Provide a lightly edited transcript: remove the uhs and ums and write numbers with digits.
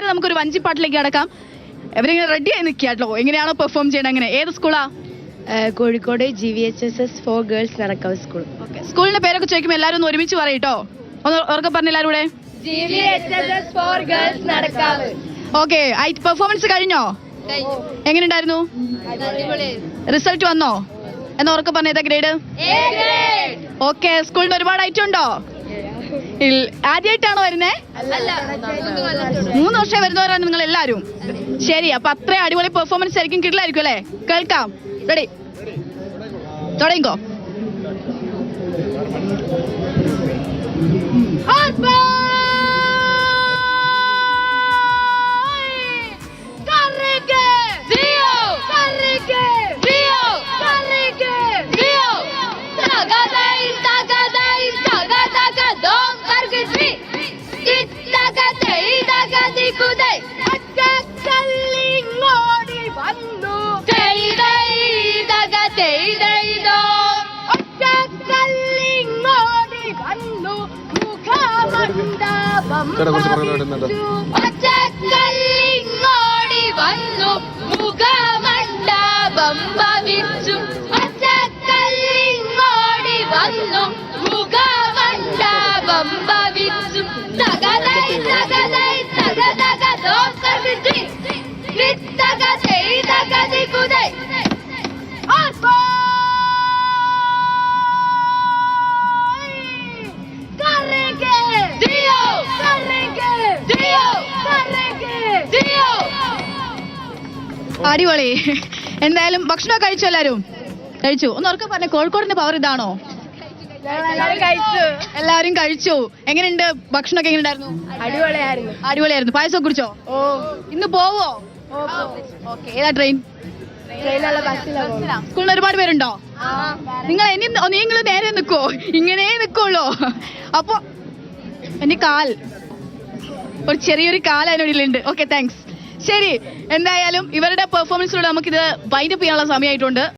എന്തായാലും നമുക്കൊരു വഞ്ചിപ്പാട്ടിലേക്ക് കടക്കാം. എവരിങ്ങനെ റെഡി ആയി നിൽക്കാട്ടോ, എങ്ങനെയാണോ പെർഫോം ചെയ്യണം. അങ്ങനെ ഏത് സ്കൂളാ? Kozhikode GVHSS for girls Nadakkavu school. സ്കൂളിന്റെ പേരൊക്കെ ചോദിക്കുമ്പോൾ എല്ലാവരും ഒന്ന് ഒരുമിച്ച് പറയട്ടോ. ഒന്ന് ഉറക്കെ പറഞ്ഞ എല്ലാവരും കൂടെ. GVHSS for girls Nadakkavu. Okay, performance കഴിഞ്ഞോ? എങ്ങനെയുണ്ടായിരുന്നു? റിസൾട്ട് വന്നോ? എന്നാ ഉറക്കെ പറഞ്ഞ ഏതാ ഗ്രേഡ്? ഓക്കെ, സ്കൂളിന് ഒരുപാട് ഐറ്റം ഉണ്ടോ? ആദ്യമായിട്ടാണോ വരുന്നേ? 3 വർഷം വരുന്നവരാണ് നിങ്ങൾ എല്ലാവരും. ശരി, അപ്പൊ അത്രയും അടിപൊളി പെർഫോമൻസ് ആയിരിക്കും, കിട്ടില്ലായിരിക്കും അല്ലേ? കേൾക്കാം. റെഡി, തുടങ്ങിക്കോ. ഒറ്റക്കല്ലിങ്ങോടി വന്നു മുഖമണ്ഡപം ഭവിച്ചു. ഒറ്റക്കല്ലിങ്ങോടി വന്നു മുഖമണ്ഡപം ഭവിച്ചു. തകതൈ തകതൈ തകതക ദോസകി കിത്തകതൈ തകതി കുതൈ അടിപൊളി. എന്തായാലും ഭക്ഷണം കഴിച്ചു, എല്ലാരും കഴിച്ചു. ഒന്ന് ഉറക്കെ പറഞ്ഞ, കോഴിക്കോടിന്റെ പവർ ഇതാണോ? എല്ലാരും കഴിച്ചു. എങ്ങനെയുണ്ട് ഭക്ഷണമൊക്കെ? എങ്ങനെയുണ്ടായിരുന്നു? അടിപൊളിയായിരുന്നു. പായസം കുടിച്ചോ? ഇന്ന് പോവോ? ഓക്കെ, ഏതാ ട്രെയിൻ? സ്കൂളിൽ ഒരുപാട് പേരുണ്ടോ? നിങ്ങൾ നിങ്ങൾ നേരെ നിൽക്കോ? ഇങ്ങനെ നിൽക്കുള്ളൂ. അപ്പൊ എന്റെ കാൽ ഒരു ചെറിയൊരു കാൽ അതിനുള്ളിലുണ്ട്. Okay, thanks. ശരി, എന്തായാലും ഇവരുടെ പെർഫോമൻസിലൂടെ നമുക്കിത് വൈൻഡപ്പ് ചെയ്യാനുള്ള സമയമായിട്ടുണ്ട്.